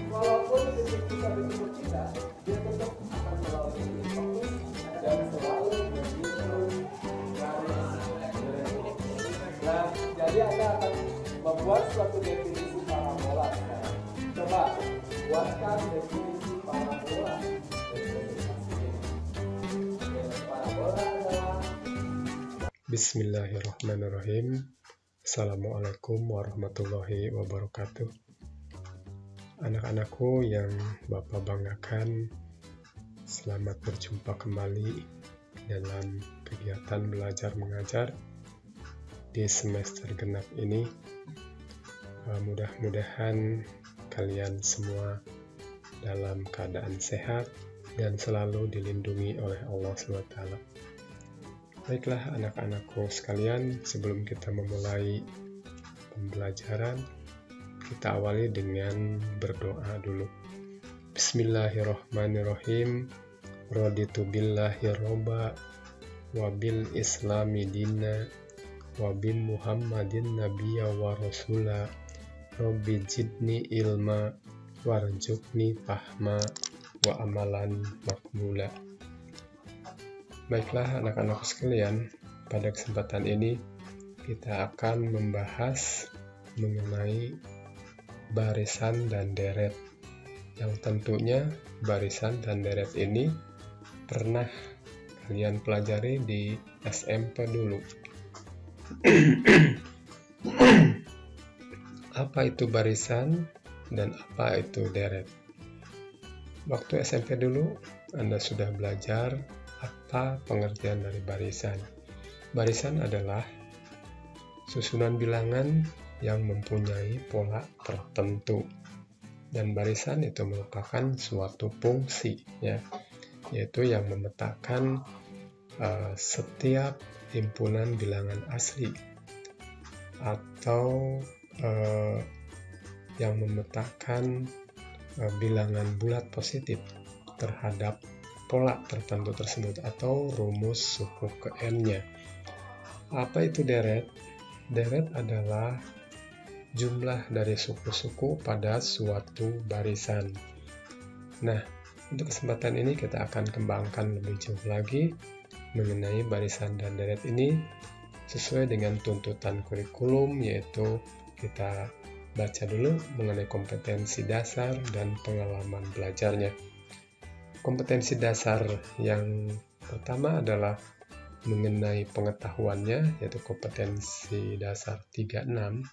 Walaupun titik pusat bentuk kita, dia tetap akan selalu fokus dan selalu menyusun garis. Nah, jadi Anda akan membuat suatu definisi parabola sekarang. Coba buatkan definisi parabola. Parabola adalah Bismillahirrahmanirrahim. Assalamualaikum warahmatullahi wabarakatuh. Anak-anakku yang Bapak banggakan, selamat berjumpa kembali dalam kegiatan belajar mengajar di semester genap ini. Mudah-mudahan kalian semua dalam keadaan sehat dan selalu dilindungi oleh Allah SWT. Baiklah anak-anakku sekalian, sebelum kita memulai pembelajaran, kita awali dengan berdoa dulu. Bismillahirrahmanirrahim. Raditu billahi robba wa bil islami dina wa bi muhammadin nabiyya wa rasula. Rabbi jidni ilma warzuqni fahma wa amalan makmula. Baiklah anak-anak sekalian, pada kesempatan ini kita akan membahas mengenai barisan dan deret, yang tentunya barisan dan deret ini pernah kalian pelajari di SMP dulu. Apa itu barisan dan apa itu deret? Waktu SMP dulu Anda sudah belajar apa pengertian dari barisan. Barisan adalah susunan bilangan yang mempunyai pola tertentu, dan barisan itu merupakan suatu fungsi, yaitu yang memetakan setiap himpunan bilangan asli atau yang memetakan bilangan bulat positif terhadap pola tertentu tersebut atau rumus suku ke n-nya. Apa itu deret? Deret adalah jumlah dari suku-suku pada suatu barisan. Nah, untuk kesempatan ini kita akan kembangkan lebih jauh lagi mengenai barisan dan deret ini sesuai dengan tuntutan kurikulum, yaitu kita baca dulu mengenai kompetensi dasar dan pengalaman belajarnya. Kompetensi dasar yang pertama adalah mengenai pengetahuannya, yaitu kompetensi dasar 36,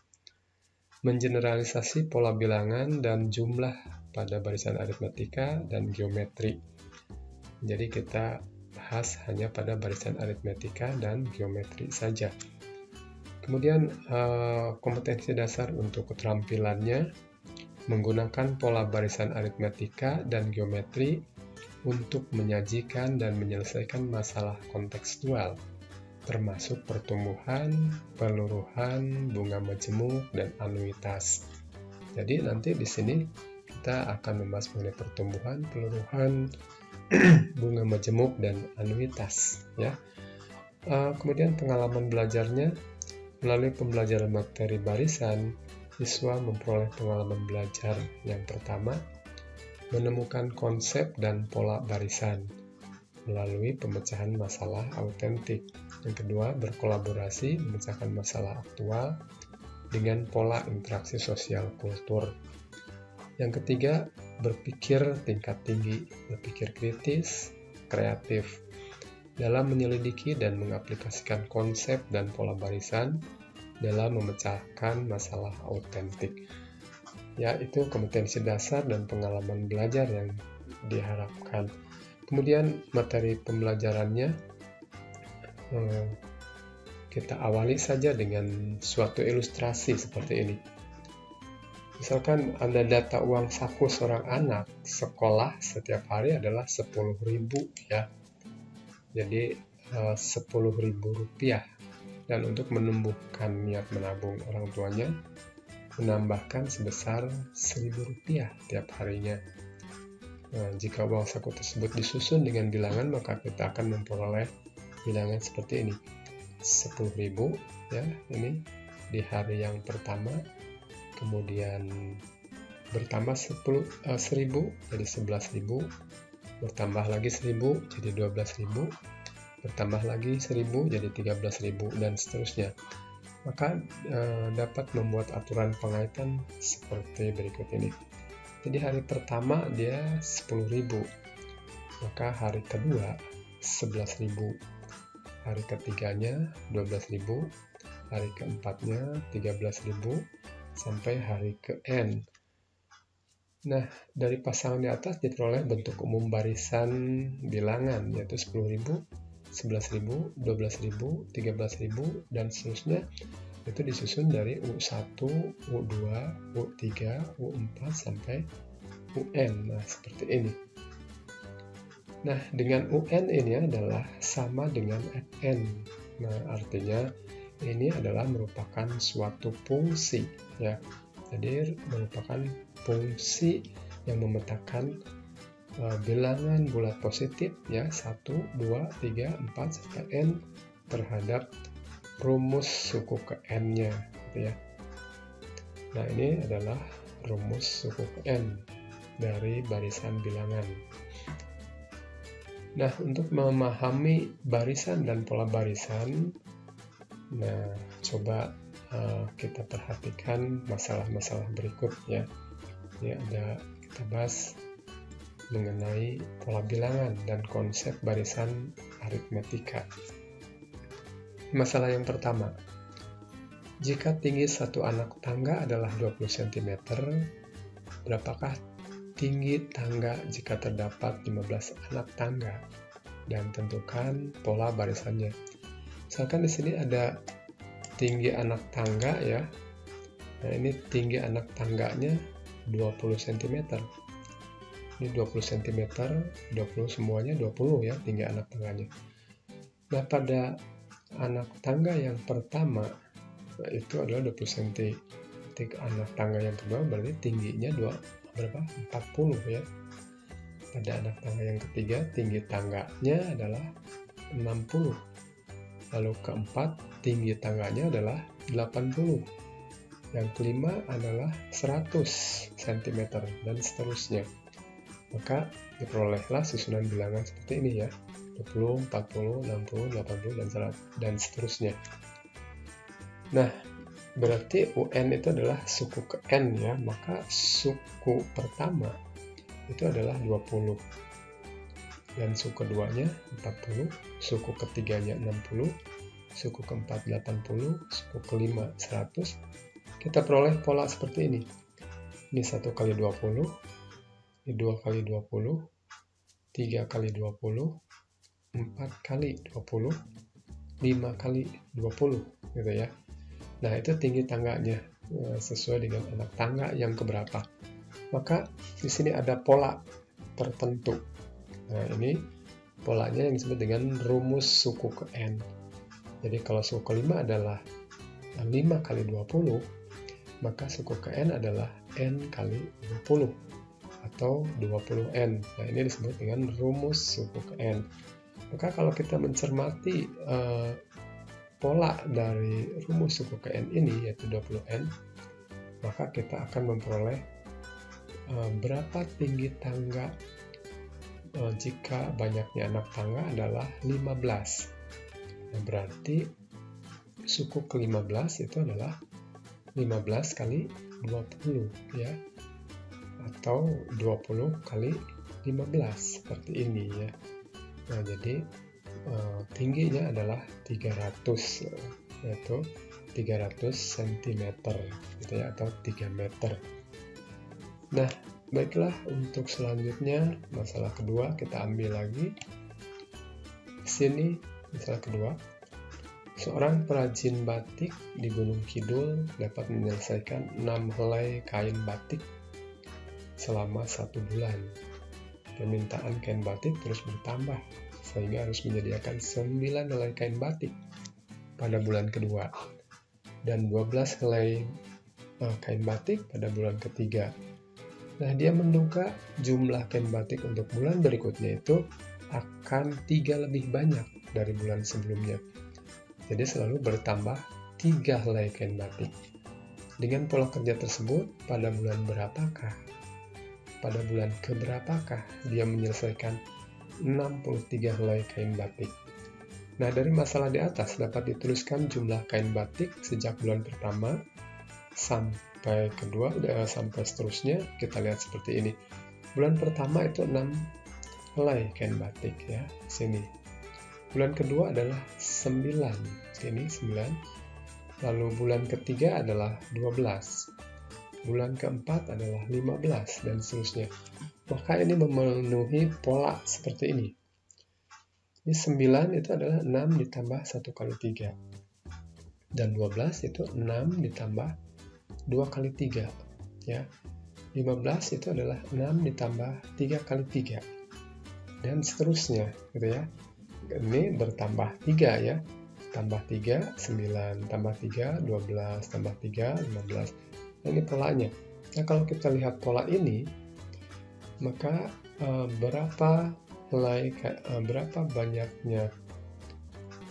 mengeneralisasi pola bilangan dan jumlah pada barisan aritmetika dan geometri. Jadi kita bahas hanya pada barisan aritmetika dan geometri saja. Kemudian kompetensi dasar untuk keterampilannya menggunakan pola barisan aritmetika dan geometri untuk menyajikan dan menyelesaikan masalah kontekstual, termasuk pertumbuhan, peluruhan, bunga majemuk, dan anuitas. Jadi nanti di sini kita akan membahas mengenai pertumbuhan, peluruhan, bunga majemuk, dan anuitas. Kemudian pengalaman belajarnya, melalui pembelajaran materi barisan, siswa memperoleh pengalaman belajar yang pertama, menemukan konsep dan pola barisan melalui pemecahan masalah autentik. Yang kedua, berkolaborasi memecahkan masalah aktual dengan pola interaksi sosial kultur. Yang ketiga, berpikir tingkat tinggi, berpikir kritis, kreatif dalam menyelidiki dan mengaplikasikan konsep dan pola barisan dalam memecahkan masalah autentik. Itu kompetensi dasar dan pengalaman belajar yang diharapkan. Kemudian materi pembelajarannya kita awali saja dengan suatu ilustrasi seperti ini. Misalkan Anda data uang saku seorang anak sekolah setiap hari adalah 10.000 ya. Jadi 10.000 rupiah. Dan untuk menumbuhkan niat menabung orang tuanya, menambahkan sebesar 1.000 rupiah tiap harinya. Nah, jika uang saku tersebut disusun dengan bilangan, maka kita akan memperoleh bilangan seperti ini. 10.000 ya, ini di hari yang pertama, kemudian bertambah 1000 jadi 11.000, bertambah lagi 1000 jadi 12.000, bertambah lagi 1000 jadi 13.000, dan seterusnya. Maka dapat membuat aturan pengaitan seperti berikut ini. Jadi hari pertama dia 10.000, maka hari kedua 11.000, hari ketiganya 12.000, hari keempatnya 13.000, sampai hari ke N. Nah, dari pasangan di atas diperoleh bentuk umum barisan bilangan, yaitu 10.000, 11.000, 12.000, 13.000, dan seterusnya. Itu disusun dari U1, U2, U3, U4, sampai UN. Nah, seperti ini. Nah, dengan UN ini adalah sama dengan FN. Nah, artinya ini adalah merupakan suatu fungsi, ya. Jadi merupakan fungsi yang memetakan bilangan bulat positif, ya, 1, 2, 3, 4, sampai N terhadap rumus suku ke N-nya, gitu ya. Nah, ini adalah rumus suku ke N dari barisan bilangan. Nah, untuk memahami barisan dan pola barisan, nah, coba kita perhatikan masalah-masalah berikut, ya. Ini ada kita bahas mengenai pola bilangan dan konsep barisan aritmetika. Masalah yang pertama, jika tinggi satu anak tangga adalah 20 cm, berapakah tinggi tangga jika terdapat 15 anak tangga? Dan tentukan pola barisannya. Misalkan di sini ada tinggi anak tangga, ya. Nah, ini tinggi anak tangganya 20 cm. Ini 20 cm, 20 semuanya 20, ya, tinggi anak tangganya. Nah, pada anak tangga yang pertama, nah, itu adalah 20 cm. Anak tangga yang kedua berarti tingginya 40, ya. Pada anak tangga yang ketiga, tinggi tangganya adalah 60. Lalu keempat, tinggi tangganya adalah 80. Yang kelima adalah 100 cm, dan seterusnya. Maka diperolehlah susunan bilangan seperti ini, ya. 20, 40, 60, 80, dan seterusnya. Nah, berarti UN itu adalah suku ke N, ya. Maka suku pertama itu adalah 20. Dan suku keduanya 40, suku ketiganya 60, suku keempat 80, suku kelima 100. Kita peroleh pola seperti ini. Ini 1 kali 20, ini 2 kali 20, 3 kali 20, 4 kali 20, 5 kali 20, gitu ya. Nah, itu tinggi tangganya sesuai dengan anak tangga yang keberapa. Maka di sini ada pola tertentu. Nah, ini polanya yang disebut dengan rumus suku ke N. Jadi kalau suku kelima adalah 5 kali 20, maka suku ke N adalah N kali 20 atau 20N. Nah, ini disebut dengan rumus suku ke N. Maka kalau kita mencermati pola dari rumus suku ke N ini, yaitu 20N, maka kita akan memperoleh berapa tinggi tangga jika banyaknya anak tangga adalah 15. Nah, berarti suku ke-15 itu adalah 15 kali 20, ya, atau 20 kali 15, seperti ini, ya. Nah, jadi tingginya adalah 300, yaitu 300 cm, gitu ya, atau 3 meter. Nah, baiklah, untuk selanjutnya masalah kedua kita ambil lagi. Di sini masalah kedua. Seorang perajin batik di Gunung Kidul dapat menyelesaikan 6 helai kain batik selama 1 bulan. Permintaan kain batik terus bertambah, sehingga harus menyediakan 9 helai kain batik pada bulan kedua, dan 12 helai kain batik pada bulan ketiga. Nah, dia menduga jumlah kain batik untuk bulan berikutnya itu akan 3 lebih banyak dari bulan sebelumnya. Jadi selalu bertambah 3 helai kain batik. Dengan pola kerja tersebut, pada bulan berapakah? Pada bulan keberapakah dia menyelesaikan 63 helai kain batik? Nah, dari masalah di atas dapat dituliskan jumlah kain batik sejak bulan pertama sampai kedua, sampai seterusnya. Kita lihat seperti ini. Bulan pertama itu 6 helai kain batik ya, sini. Bulan kedua adalah 9, sini 9. Lalu bulan ketiga adalah 12. Bulan keempat adalah 15 dan seterusnya. Maka ini memenuhi pola seperti ini. Ini 9 itu adalah 6 ditambah 1 kali 3. Dan 12 itu 6 ditambah 2 kali 3. Ya. 15 itu adalah 6 ditambah 3 kali 3. Dan seterusnya, gitu ya. Ini bertambah 3 ya. Tambah 3, 9. Tambah 3, 12. Tambah 3, 15. Nah, ini polanya. Nah, kalau kita lihat pola ini, maka berapa banyaknya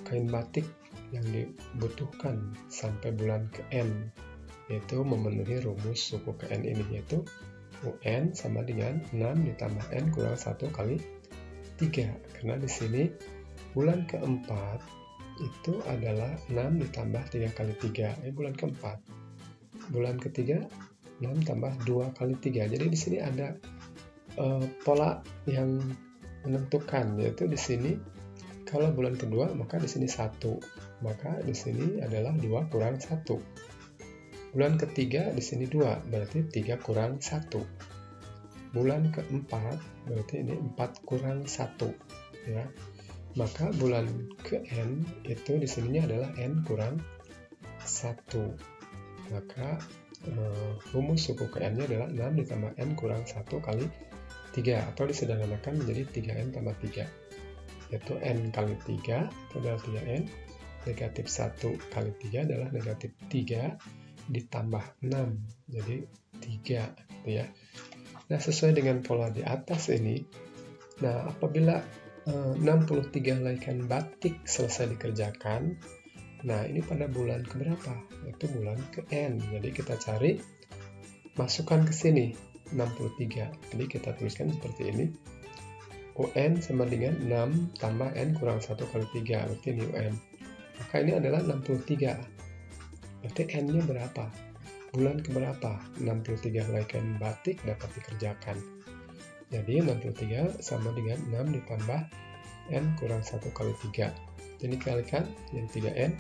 kain batik yang dibutuhkan sampai bulan ke N, yaitu memenuhi rumus suku ke N ini, yaitu UN sama dengan 6 ditambah N kurang 1 kali 3. Karena di sini bulan keempat itu adalah 6 ditambah 3 kali 3. Ini bulan keempat. Bulan ketiga 6 tambah 2 kali 3. Jadi di sini ada pola yang menentukan, yaitu di sini kalau bulan kedua maka di sini 1, maka di sini adalah 2 kurang 1. Bulan ketiga di sini 2, berarti 3 kurang 1. Bulan keempat berarti ini 4 kurang 1 ya. Maka bulan ke N itu di sininya adalah N kurang 1. Maka rumus suku ke N-nya adalah 6 ditambah N kurang 1 kali 3, atau disederhanakan menjadi 3N tambah 3, yaitu N kali 3 itu adalah 3N, negatif 1 kali 3 adalah negatif 3 ditambah 6, jadi 3 gitu ya. Nah, sesuai dengan pola di atas ini, nah apabila 63 helai kain batik selesai dikerjakan, nah ini pada bulan keberapa? Itu bulan ke N. Jadi kita cari, masukkan ke sini 63. Jadi kita tuliskan seperti ini. UN sama dengan 6 tambah N kurang 1 kali 3, berarti ini UN. Maka ini adalah 63. Berarti N-nya berapa? Bulan keberapa 63 helai kain batik dapat dikerjakan? Jadi 63 sama dengan 6 ditambah N kurang 1 kali 3. Jadi kalikan yang 3N.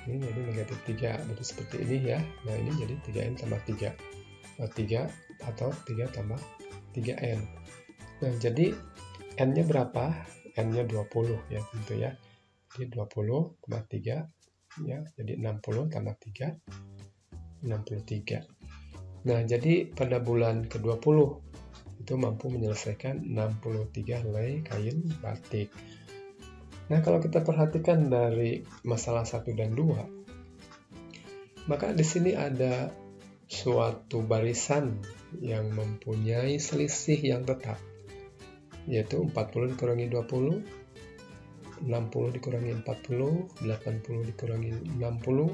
Ini jadi negatif 3. Berarti seperti ini ya. Nah ini jadi 3N tambah 3. 3 atau 3 tambah 3N. Nah jadi N-nya berapa? N-nya 20 ya tentu ya. Jadi 20 tambah 3 ya, jadi 60 tambah 3 63. Nah jadi pada bulan ke-20 itu mampu menyelesaikan 63 helai kain batik. Nah kalau kita perhatikan dari masalah 1 dan 2, maka di sini ada suatu barisan yang mempunyai selisih yang tetap, yaitu 40 dikurangi 20, 60 dikurangi 40, 80 dikurangi 60,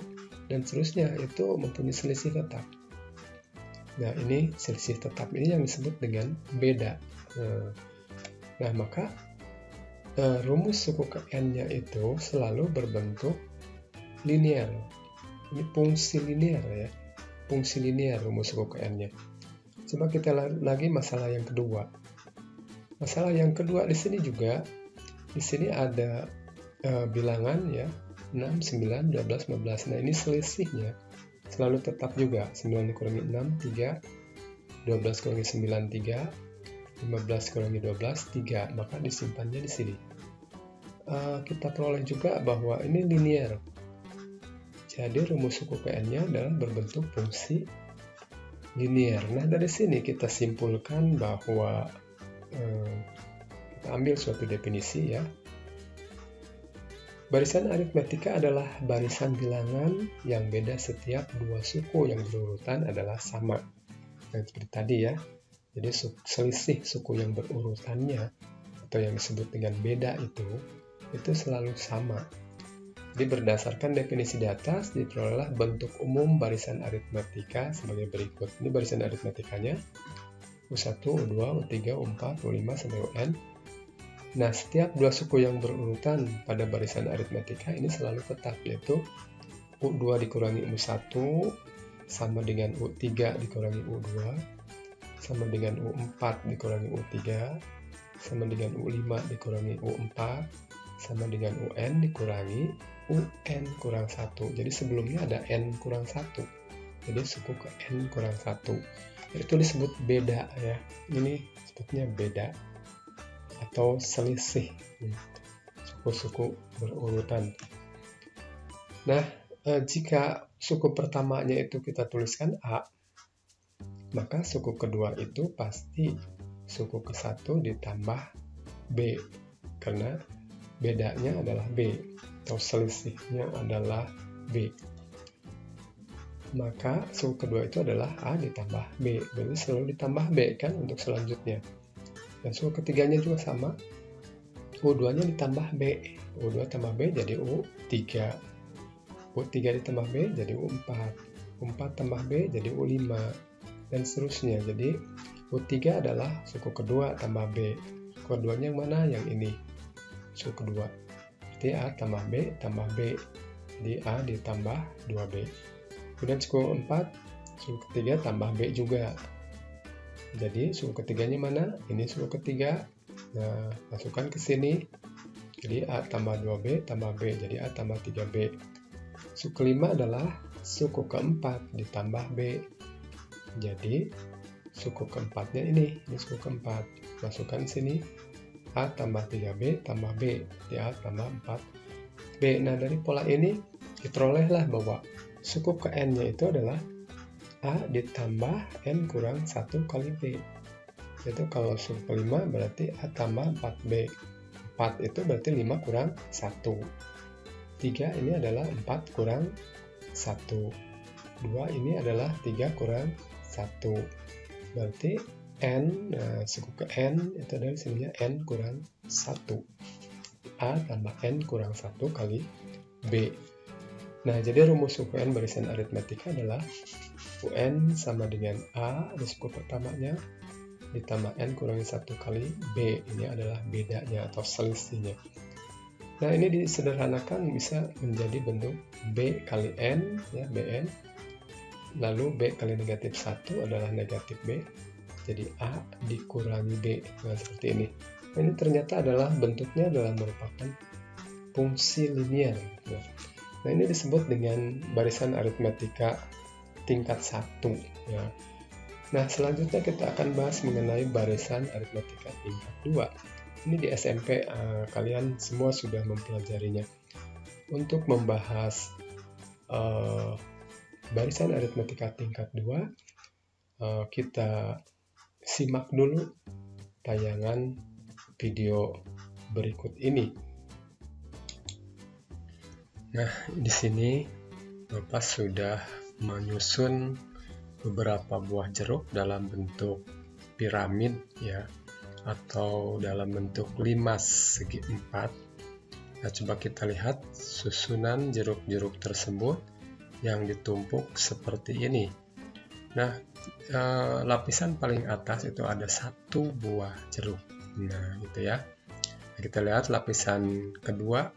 dan seterusnya, itu mempunyai selisih tetap. Nah ini selisih tetap ini yang disebut dengan beda. Nah maka rumus suku ke N-nya itu selalu berbentuk linear. Ini fungsi linear ya. Fungsi linear rumus suku ke N-nya. Coba kita lagi masalah yang kedua. Masalah yang kedua di sini juga, di sini ada bilangan ya, 6, 9, 12, 15. Nah ini selisihnya selalu tetap juga. 9 dikurangi 6, 3. 12 kurangi 9, 3. 15 kurangi 12, 3. Maka disimpannya di sini. Kita peroleh juga bahwa ini linear. Jadi rumus suku PN-nya adalah berbentuk fungsi linear. Nah dari sini kita simpulkan bahwa kita ambil suatu definisi ya. Barisan aritmetika adalah barisan bilangan yang beda setiap dua suku yang berurutan adalah sama. Nah, seperti tadi ya. Jadi selisih suku yang berurutannya atau yang disebut dengan beda itu selalu sama. Jadi berdasarkan definisi di atas, diperolehlah bentuk umum barisan aritmetika sebagai berikut. Ini barisan aritmetikanya, U1, U2, U3, U4, U5, sampai UN. Nah, setiap dua suku yang berurutan pada barisan aritmetika ini selalu tetap, yaitu U2 dikurangi U1 sama dengan U3 dikurangi U2, sama dengan U4 dikurangi U3, sama dengan U5 dikurangi U4, sama dengan UN dikurangi UN kurang 1. Jadi sebelumnya ada N kurang 1. Jadi suku ke N kurang 1. Itu disebut beda ya. Ini sebutnya beda atau selisih. Suku-suku berurutan. Nah, jika suku pertamanya itu kita tuliskan A, maka suku kedua itu pasti suku ke-1 ditambah B. Karena bedanya adalah B. Atau selisihnya adalah B. Maka suku kedua itu adalah A ditambah B. Jadi selalu ditambah B kan untuk selanjutnya. Dan suku ketiganya juga sama. U2 nya ditambah B. U2 tambah B jadi U3. U3 ditambah B jadi U4. U4 tambah B jadi U5. Dan seterusnya. Jadi U3 adalah suku kedua tambah B. Suku keduanya yang mana? Yang ini. Suku kedua. Berarti A tambah B tambah B. Jadi A ditambah 2B. Kemudian suku 4, suku ketiga tambah B juga. Jadi suku ketiganya mana? Ini suku ketiga. Nah, masukkan ke sini. Jadi A tambah 2B tambah B. Jadi A tambah 3B. Suku kelima adalah suku keempat ditambah B. Jadi suku keempatnya ini suku keempat. Masukkan sini. A tambah 3B tambah B. Di A tambah 4B. Nah, dari pola ini diperolehlah bahwa suku ke N-nya itu adalah A ditambah N kurang 1 kali B. Itu kalau suku kelima berarti A tambah 4B. 4 itu berarti 5 kurang 1. 3 ini adalah 4 kurang 1. 2 ini adalah 3 kurang 1. Berarti N, nah, suku ke N itu adalah sininya N kurang 1. A tambah N kurang 1 kali B. Nah, jadi rumus suku N barisan aritmetika adalah UN sama dengan A, ada suku pertamanya, ditambah N kurangi 1 kali B. Ini adalah bedanya atau selisihnya. Nah, ini disederhanakan bisa menjadi bentuk B kali N, ya, Bn. Lalu B kali negatif 1 adalah negatif B. Jadi A dikurangi B. Nah, seperti ini. Nah, ini ternyata adalah bentuknya adalah merupakan fungsi linier. Nah, ini disebut dengan barisan aritmetika tingkat 1. Ya. Nah, selanjutnya kita akan bahas mengenai barisan aritmetika tingkat 2. Ini di SMP kalian semua sudah mempelajarinya. Untuk membahas barisan aritmetika tingkat 2, kita simak dulu tayangan video berikut ini. Nah, di sini Bapak sudah menyusun beberapa buah jeruk dalam bentuk piramid ya, atau dalam bentuk limas segi 4. Nah, coba kita lihat susunan jeruk-jeruk tersebut yang ditumpuk seperti ini. Nah, lapisan paling atas itu ada 1 buah jeruk. Nah, gitu ya. Nah, kita lihat lapisan kedua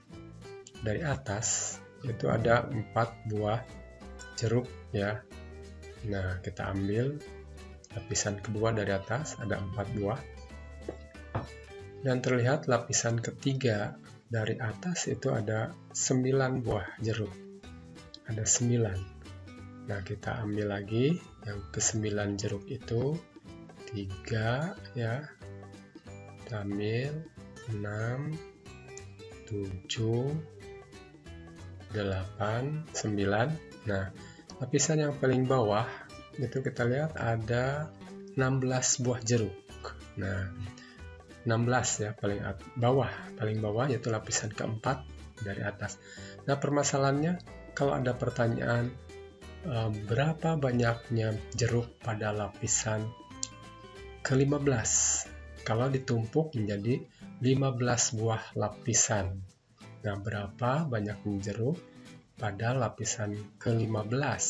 dari atas itu ada 4 buah jeruk ya. Nah, kita ambil lapisan kedua dari atas ada 4 buah. Dan terlihat lapisan ketiga dari atas itu ada 9 buah jeruk. Ada 9. Nah, kita ambil lagi yang ke-9 jeruk itu 3 ya. Kita ambil 6, 7, 8, 9. Nah, lapisan yang paling bawah itu kita lihat ada 16 buah jeruk. Nah, 16 ya paling bawah yaitu lapisan keempat dari atas. Nah, permasalahannya kalau ada pertanyaan berapa banyaknya jeruk pada lapisan ke-15 kalau ditumpuk menjadi 15 buah lapisan. Nah, berapa banyaknya jeruk pada lapisan ke-15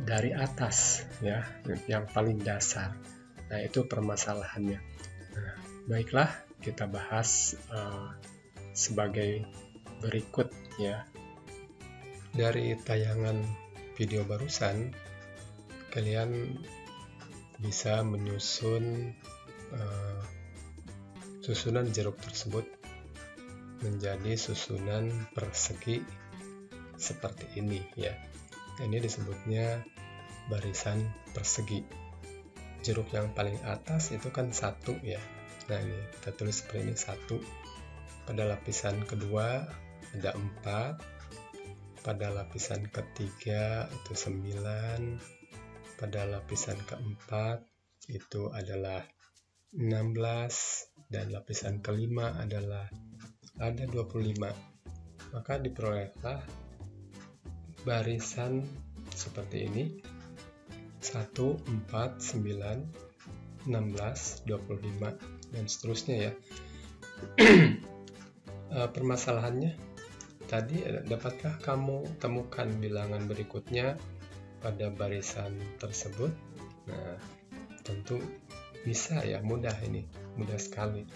dari atas, ya, yang paling dasar. Nah, itu permasalahannya. Nah, baiklah, kita bahas sebagai berikut, ya. Dari tayangan video barusan, kalian bisa menyusun susunan jeruk tersebut menjadi susunan persegi seperti ini, ya. Ini disebutnya barisan persegi. Jeruk yang paling atas itu kan 1, ya. Nah, ini kita tulis seperti ini, 1. Pada lapisan kedua ada 4. Pada lapisan ketiga itu 9. Pada lapisan keempat itu adalah 16. Dan lapisan kelima adalah ada 25. Maka diperolehlah barisan seperti ini: 1, 4, 9, 16, 25, dan seterusnya, ya. Permasalahannya tadi, dapatkah kamu temukan bilangan berikutnya pada barisan tersebut? Nah, tentu bisa, ya, mudah sekali.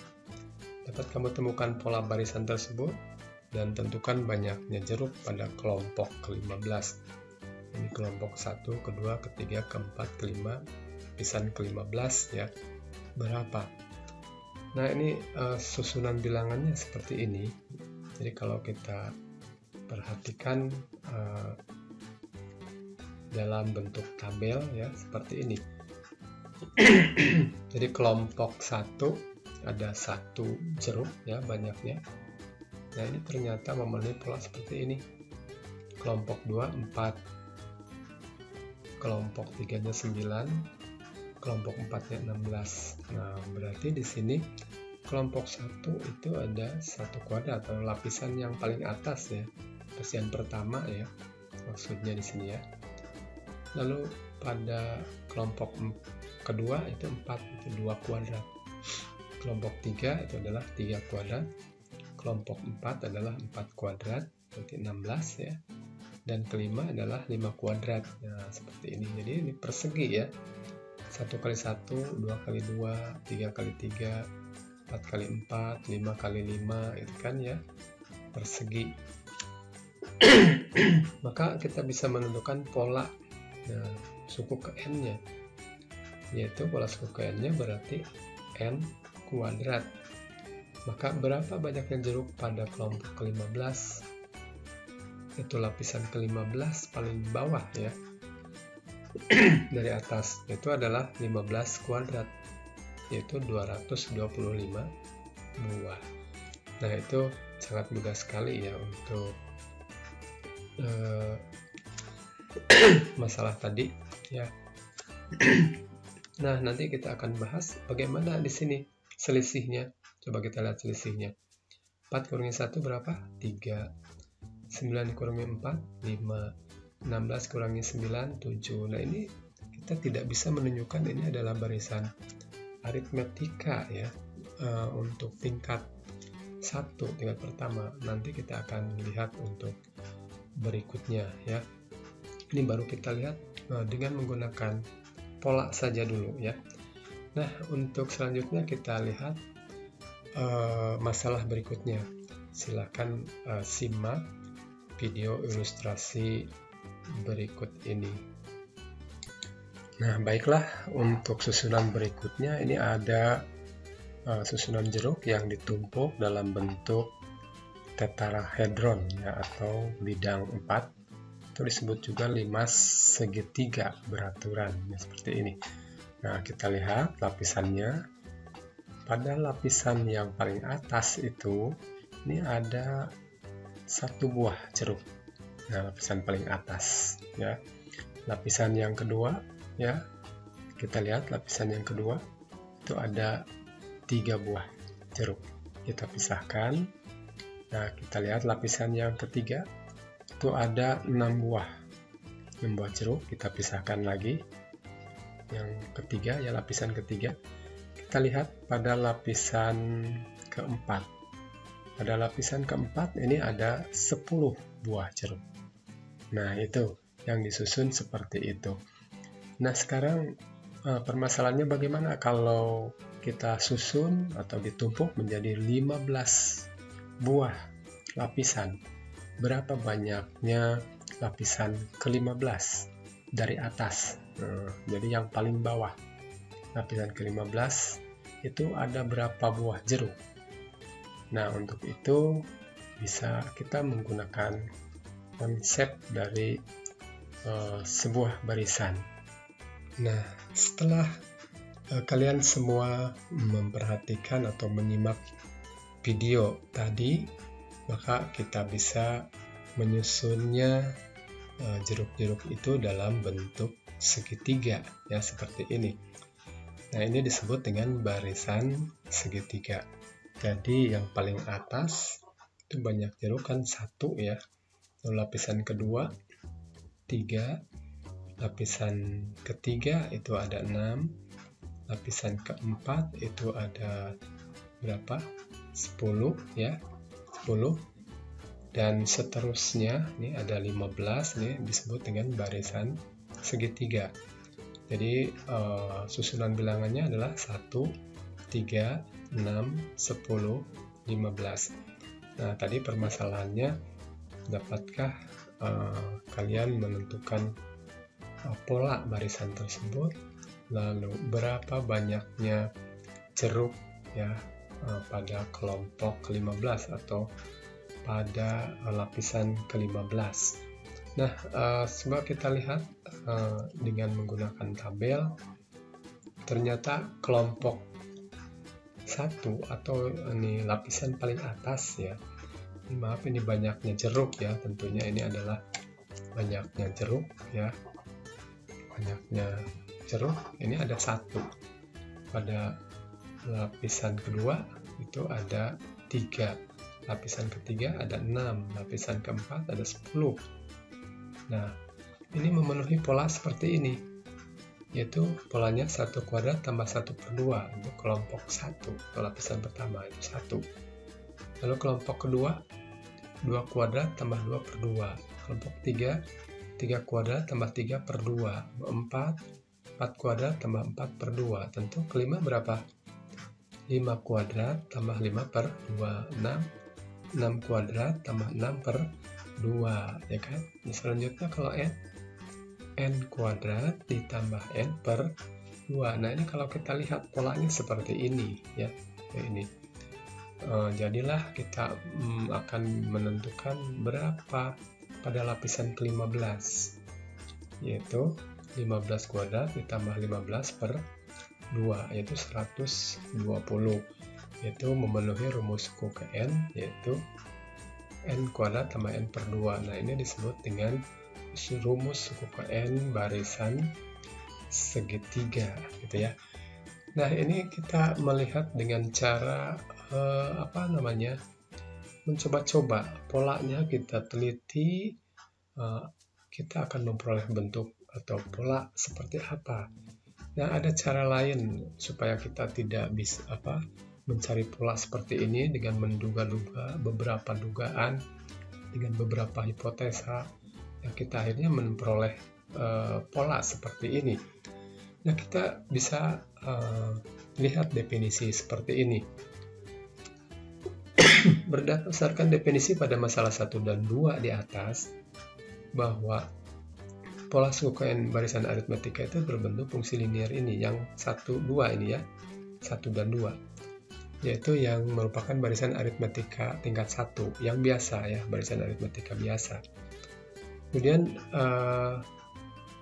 Dapat kamu temukan pola barisan tersebut dan tentukan banyaknya jeruk pada kelompok ke-15. Ini kelompok 1, kedua, ketiga, keempat, kelima, lapisan ke-15, ya. Berapa? Nah, ini susunan bilangannya seperti ini. Jadi kalau kita perhatikan dalam bentuk tabel, ya, seperti ini. Jadi kelompok 1 ada 1 jeruk, ya, banyaknya. Nah, ini ternyata memenuhi pola seperti ini. Kelompok 2 4, kelompok 3-nya 9, kelompok 4-nya 16. Nah, berarti di sini kelompok 1 itu ada 1 kuadrat atau lapisan yang paling atas, ya. Lapisan pertama, ya. Maksudnya di sini, ya. Lalu pada kelompok kedua itu 4, itu 2 kuadrat. Kelompok 3 itu adalah 3 kuadrat. Kelompok 4 adalah 4 kuadrat, berarti 16, ya. Dan kelima adalah 5 kuadrat. Nah, seperti ini. Jadi ini persegi, ya. 1 kali 1, 2 kali 2, 3 kali 3, 4 kali 4, 5 kali 5, itu kan, ya, persegi. Maka kita bisa menentukan pola suku ke n-nya, yaitu pola suku ke n-nya berarti n kuadrat. Maka berapa banyaknya jeruk pada kelompok ke-15? Itu lapisan ke-15 paling bawah, ya. Dari atas itu adalah 15 kuadrat, yaitu 225 buah. Nah, itu sangat mudah sekali, ya, untuk masalah tadi, ya. Nah, nanti kita akan bahas bagaimana di sini selisihnya. Coba kita lihat selisihnya. 4 kurangi 1 berapa? 3. 9 dikurangi 4, 5. 16 kurangi 9, 7. Nah, ini kita tidak bisa menunjukkan ini adalah barisan aritmetika, ya, untuk tingkat 1, tingkat pertama. Nanti kita akan lihat untuk berikutnya, ya. Ini baru kita lihat dengan menggunakan pola saja dulu, ya. Nah, untuk selanjutnya kita lihat masalah berikutnya. Silakan simak video ilustrasi berikut ini. Nah, baiklah, untuk susunan berikutnya ini ada susunan jeruk yang ditumpuk dalam bentuk tetrahedron, ya, atau bidang 4. Itu disebut juga 5 segitiga beraturan, ya, seperti ini. Nah, kita lihat lapisannya. Pada lapisan yang paling atas itu, ini ada 1 buah jeruk. Nah, lapisan paling atas, ya. Lapisan yang kedua, ya, kita lihat lapisan yang kedua itu ada 3 buah jeruk. Kita pisahkan. Nah, kita lihat lapisan yang ketiga itu ada 6 buah jeruk. Kita pisahkan lagi. Yang ketiga, ya, lapisan ketiga. Kita lihat pada lapisan keempat Pada lapisan keempat ini ada 10 buah jeruk. Nah, itu yang disusun seperti itu. Nah, sekarang permasalahannya bagaimana kalau kita susun atau ditumpuk menjadi 15 buah lapisan? Berapa banyaknya lapisan ke-15 dari atas? Jadi yang paling bawah, lapisan ke-15 itu ada berapa buah jeruk? Nah, untuk itu bisa kita menggunakan konsep dari sebuah barisan. Nah, setelah kalian semua memperhatikan atau menyimak video tadi, maka kita bisa menyusunnya jeruk-jeruk itu dalam bentuk segitiga, ya, seperti ini. Nah, ini disebut dengan barisan segitiga. Jadi yang paling atas itu banyak jeruk kan 1, ya. Lalu lapisan kedua 3, lapisan ketiga itu ada 6, lapisan keempat itu ada berapa? 10, ya. 10. Dan seterusnya, ini ada 15, ini disebut dengan barisan segitiga. Jadi susunan bilangannya adalah 1, 3, 6, 10, 15. Nah, tadi permasalahannya, dapatkah kalian menentukan pola barisan tersebut, lalu berapa banyaknya jeruk, ya, pada kelompok ke-15 atau pada lapisan ke-15. Nah, coba kita lihat dengan menggunakan tabel. Ternyata kelompok 1 atau ini lapisan paling atas, ya. Maaf, ini banyaknya jeruk, ya. Tentunya ini adalah banyaknya jeruk, ya. Banyaknya jeruk, ini ada 1. Pada lapisan kedua itu ada 3. Lapisan ketiga ada 6, lapisan keempat ada 10. Nah, ini memenuhi pola seperti ini, yaitu polanya 1 kuadrat tambah 1/2 untuk kelompok 1 atau lapisan pertama itu 1. Lalu kelompok kedua 2 kuadrat tambah 2/2. Kelompok 3 3 kuadrat tambah 3/2. 4 kuadrat tambah 4/2. Tentu kelima berapa? 5 kuadrat tambah 5/2. 6 kuadrat tambah 6/2, ya kan? Nah, selanjutnya kalau n kuadrat ditambah n/2. Nah, ini kalau kita lihat polanya seperti ini, ya, ini. Jadilah kita akan menentukan berapa pada lapisan ke-15, yaitu 15 kuadrat ditambah 15/2, yaitu 120. Yaitu memenuhi rumus suku ke n, yaitu n kuadrat tambah n/2. Nah, ini disebut dengan rumus suku ke n barisan segitiga, gitu ya. Nah, ini kita melihat dengan cara mencoba-coba polanya, kita teliti, kita akan memperoleh bentuk atau pola seperti apa. Nah, ada cara lain supaya kita tidak bisa mencari pola seperti ini dengan menduga-duga beberapa dugaan, dengan beberapa hipotesa, yang kita akhirnya memperoleh pola seperti ini. Nah, kita bisa lihat definisi seperti ini. Berdasarkan definisi pada masalah 1 dan 2 di atas, bahwa pola suku n barisan aritmetika itu berbentuk fungsi linear ini, yang 1, 2 ini, ya, 1 dan 2. Yaitu yang merupakan barisan aritmetika tingkat 1 yang biasa, ya, barisan aritmetika biasa. Kemudian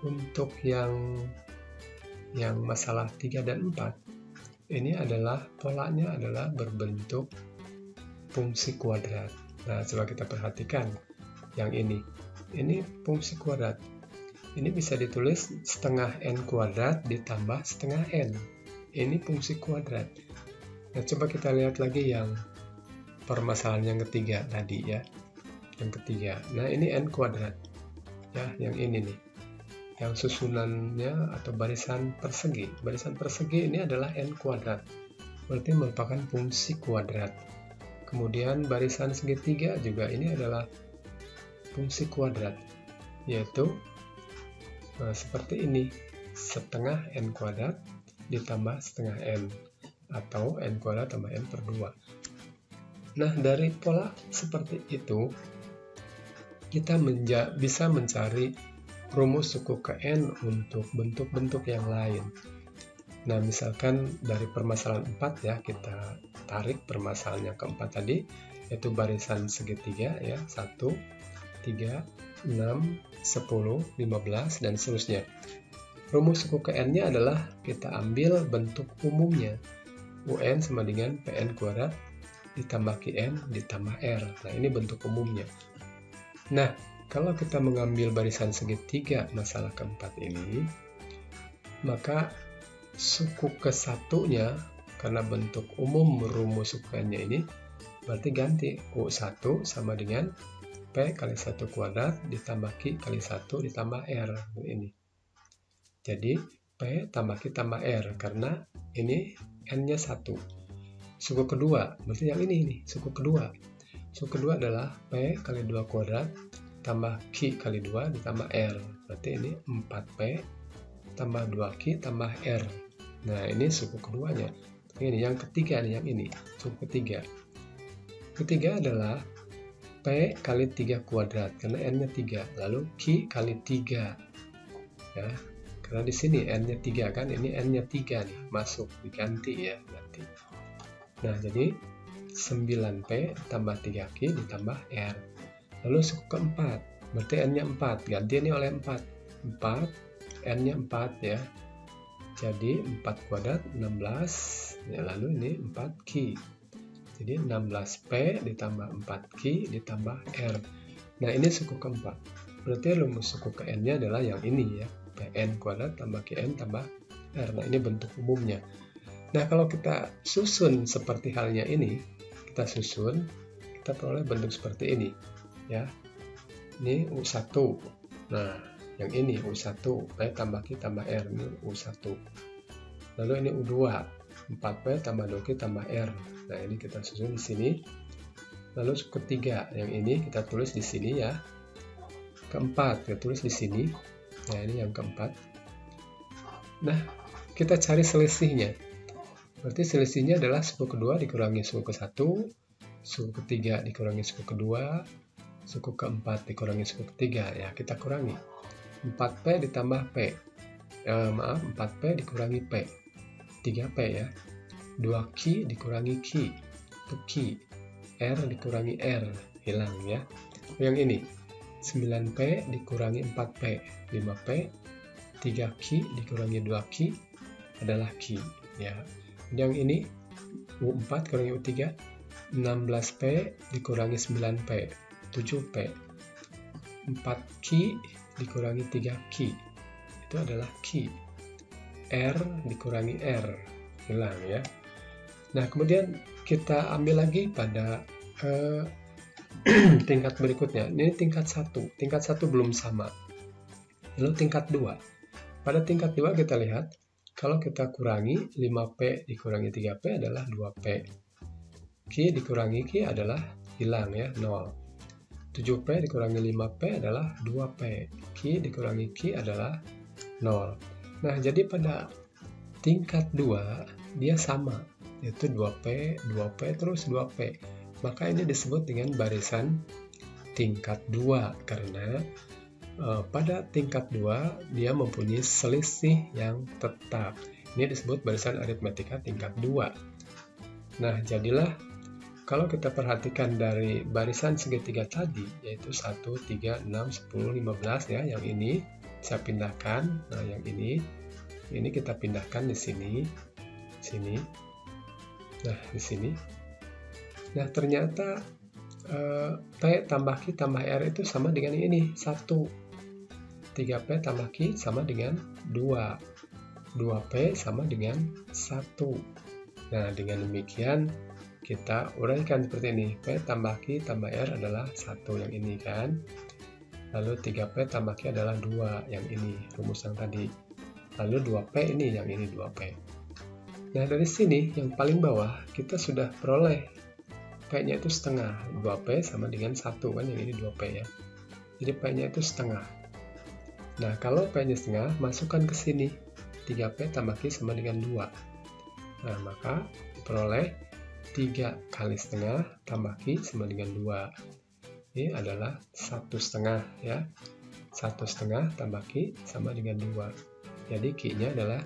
untuk yang masalah 3 dan 4 ini adalah polanya adalah berbentuk fungsi kuadrat. Nah, coba kita perhatikan yang ini fungsi kuadrat. Ini bisa ditulis setengah n kuadrat ditambah setengah n. Ini fungsi kuadrat. Nah, coba kita lihat lagi yang permasalahan yang ketiga tadi, ya. Yang ketiga. Nah, ini n kuadrat. Ya, yang ini nih. Yang susunannya atau barisan persegi. Barisan persegi ini adalah n kuadrat. Berarti merupakan fungsi kuadrat. Kemudian barisan segitiga juga ini adalah fungsi kuadrat, yaitu seperti ini, setengah n kuadrat ditambah setengah n, atau n kuadrat tambah n per 2. Nah, dari pola seperti itu, kita bisa mencari rumus suku ke n untuk bentuk-bentuk yang lain. Nah, misalkan dari permasalahan 4 ya, kita tarik permasalahan yang keempat tadi, yaitu barisan segitiga ya, 1, 3, 6, 10, 15, dan seterusnya. Rumus suku ke n-nya adalah kita ambil bentuk umumnya. UN sama dengan PN kuadrat ditambah QN ditambah R. Nah, ini bentuk umumnya. Nah, kalau kita mengambil barisan segitiga masalah keempat ini, maka suku ke satunya, karena bentuk umum rumus suku n-nya ini, berarti ganti U1 sama dengan P kali 1 kuadrat ditambah Q kali 1 ditambah R. Ini. Jadi, P tambah Q tambah R, karena ini n-nya 1. Suku kedua, berarti yang ini nih, suku kedua. Suku kedua adalah P kali 2 kuadrat tambah Q kali 2 ditambah R. Berarti ini 4P tambah 2Q tambah R. Nah, ini suku keduanya. Ini yang ketiga nih, yang ini, suku ketiga. Ketiga adalah P kali 3 kuadrat, karena n-nya 3. Lalu Q kali 3. Ya, karena di sini n-nya 3 kan, ini n-nya 3 nih, masuk, diganti ya, ganti. Nah, jadi 9P tambah 3Q ditambah R. Lalu suku keempat, berarti n-nya 4, ganti ini oleh 4. 4, n-nya 4 ya. Jadi 4 kuadrat 16, ya, lalu ini 4Q. Jadi 16P ditambah 4Q ditambah R. Nah, ini suku keempat. Berarti rumus suku ke n-nya adalah yang ini ya. Pn kuadrat tambah Qn tambah R. Nah, ini bentuk umumnya. Nah, kalau kita susun seperti halnya ini, kita susun, kita peroleh bentuk seperti ini. Ya, ini U1. Nah, yang ini U1, P tambah Q tambah R, ini U1. Lalu ini U2, 4P tambah 2Q tambah R. Nah, ini kita susun di sini. Lalu suku ketiga, yang ini kita tulis di sini ya. Keempat, kita tulis di sini. Nah, ini yang keempat. Nah, kita cari selisihnya. Berarti selisihnya adalah suku kedua dikurangi suku ke satu, suku ketiga dikurangi suku kedua, suku keempat dikurangi suku ketiga. Ya, kita kurangi. 4P ditambah P. 4P dikurangi P. 3P ya. 2Q dikurangi Q, itu Q. R dikurangi R, hilang ya. Yang ini, 9P dikurangi 4P, 5P, 3Q dikurangi 2Q adalah Q. Ya. Yang ini, U4 kurangi U3, 16P dikurangi 9P, 7P. 4Q dikurangi 3Q, itu adalah Q. R dikurangi R, hilang ya. Nah, kemudian kita ambil lagi pada tingkat berikutnya. Ini tingkat 1. Tingkat 1 belum sama. Lalu tingkat 2. Pada tingkat 2 kita lihat, kalau kita kurangi 5P dikurangi 3P adalah 2P. Q dikurangi Q adalah hilang ya, 0. 7P dikurangi 5P adalah 2P. Q dikurangi Q adalah 0. Nah, jadi pada tingkat 2 dia sama, yaitu 2P, 2P, terus 2P. Maka ini disebut dengan barisan tingkat 2, karena pada tingkat 2 dia mempunyai selisih yang tetap. Ini disebut barisan aritmetika tingkat 2. Nah, jadilah kalau kita perhatikan dari barisan segitiga tadi, yaitu 1, 3, 6, 10, 15 ya, yang ini saya pindahkan. Nah, yang ini kita pindahkan di sini. Sini. Nah, di sini. Nah, ternyata P tambah Q tambah R itu sama dengan ini, 1. 3P tambah Q sama dengan 2. 2P sama dengan 1. Nah, dengan demikian kita uraikan seperti ini. P tambah Q tambah R adalah 1, yang ini kan. Lalu 3P tambah Q adalah 2, yang ini, rumus yang tadi. Lalu 2P ini, yang ini 2P. Nah, dari sini yang paling bawah kita sudah peroleh P-nya itu setengah. 2P sama dengan 1 kan, yang ini 2P ya. Jadi P-nya itu setengah. Nah, kalau P-nya setengah, masukkan ke sini. 3P tambah Q sama dengan 2. Nah, maka diperoleh 3 kali setengah tambah Q sama dengan 2. Ini adalah 1/2 ya. 1/2 tambah Q sama dengan 2. Jadi Q-nya adalah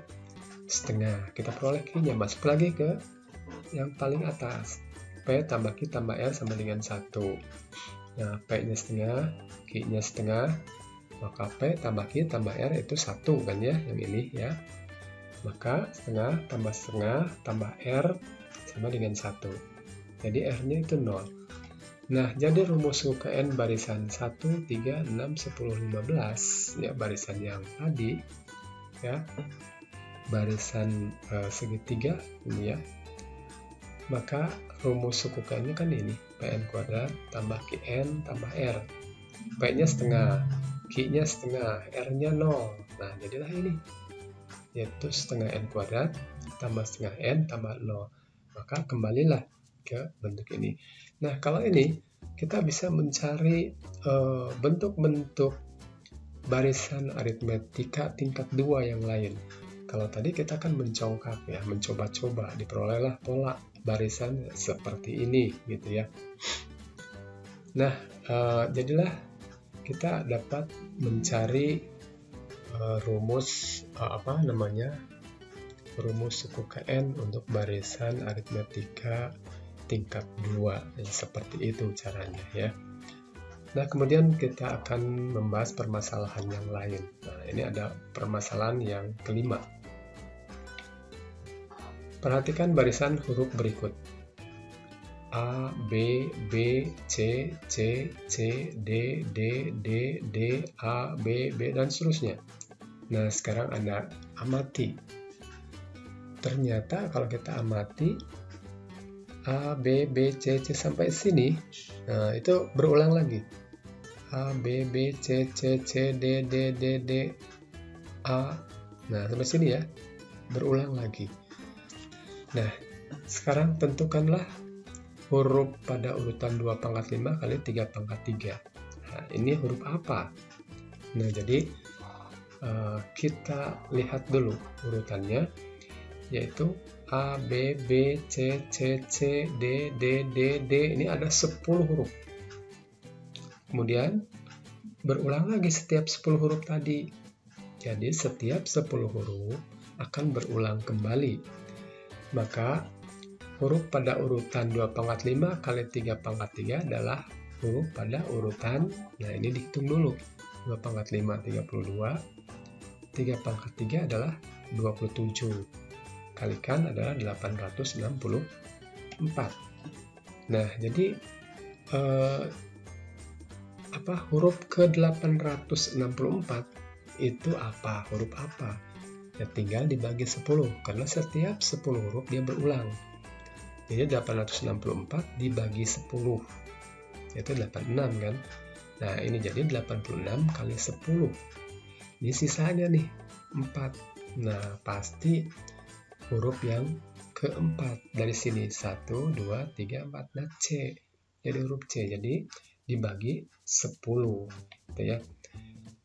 setengah. Kita peroleh Q-nya. Masuk lagi ke yang paling atas. P tambah Q tambah R sama dengan 1. Nah, P-nya setengah, Q-nya setengah. Maka P tambah Q tambah R itu 1 kan ya, yang ini ya. Maka setengah tambah R sama dengan 1. Jadi R-nya itu 0. Nah, jadi rumus UKN barisan 1, 3, 6, 10, 15 ya, barisan yang tadi ya, barisan segitiga ini ya. Maka rumus UKN-nya kan ini, Pn kuadrat tambah Qn tambah R. P-nya setengah, Q-nya setengah, R-nya 0. Nah, jadilah ini, yaitu setengah N kuadrat tambah setengah N tambah 0. Maka kembalilah ke bentuk ini. Nah, kalau ini kita bisa mencari bentuk-bentuk barisan aritmetika tingkat 2 yang lain. Kalau tadi kita kan mencongkak ya, mencoba-coba, diperolehlah pola barisan seperti ini gitu ya. Nah, jadilah kita dapat mencari rumus rumus suku KN untuk barisan aritmetika tingkat 2 seperti itu caranya ya. Nah, kemudian kita akan membahas permasalahan yang lain. Nah, ini ada permasalahan yang kelima. Perhatikan barisan huruf berikut. A, B, B, C, C, C, D, D, D, D, A, B, B, dan seterusnya. Nah, sekarang Anda amati. Ternyata kalau kita amati A, B, B, C, C sampai sini, nah itu berulang lagi. A, B, B, C, C, C, D, D, D, D, A. Nah, sampai sini ya, berulang lagi. Nah, sekarang tentukanlah huruf pada urutan 2 pangkat 5 kali 3 pangkat 3. Nah, ini huruf apa? Nah, jadi kita lihat dulu urutannya, yaitu A, B, B, C, C, C, D, D, D, D. Ini ada 10 huruf. Kemudian berulang lagi setiap 10 huruf tadi. Jadi setiap 10 huruf akan berulang kembali. Maka huruf pada urutan 2 pangkat 5 kali 3 pangkat 3 adalah huruf pada urutan, nah ini dihitung dulu. 2 pangkat 5, 32. 3 pangkat 3 adalah 27. Kalikan adalah 864. Nah, jadi huruf ke-864 itu apa? Huruf apa? Ya tinggal dibagi 10, karena setiap 10 huruf dia berulang. Jadi 864 dibagi 10, yaitu 86 kan. Nah, ini jadi 86 kali 10. Ini sisanya nih, 4. Nah, pasti huruf yang keempat dari sini, 1, 2, 3, 4. Nah, C. Jadi huruf C. Jadi dibagi 10. Gitu ya.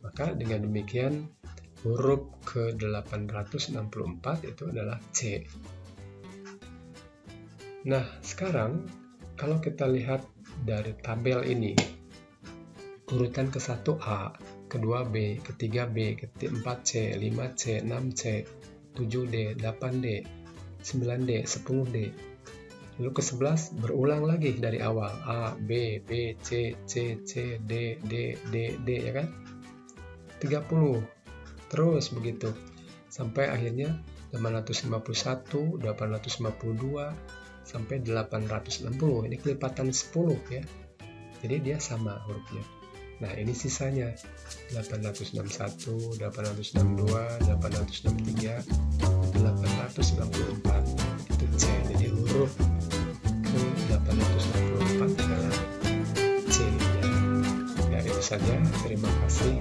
Maka dengan demikian huruf ke-864 itu adalah C. Nah, sekarang kalau kita lihat dari tabel ini, urutan ke-1 A, ke-2 B, ke-3 B, ke-4 C, 5 C, 6 C, 7 D, 8 D, 9 D, 10 D. Lalu ke-11 berulang lagi dari awal, A, B, B, C, C, C, D, D, D, D, ya kan? 30. Terus begitu sampai akhirnya 851, 852 sampai 860. Ini kelipatan 10 ya. Jadi dia sama hurufnya. Nah, ini sisanya 861, 862, 863, 864. Itu C. Jadi huruf ke-864 adalah C ya. Ya, itu saja. Terima kasih.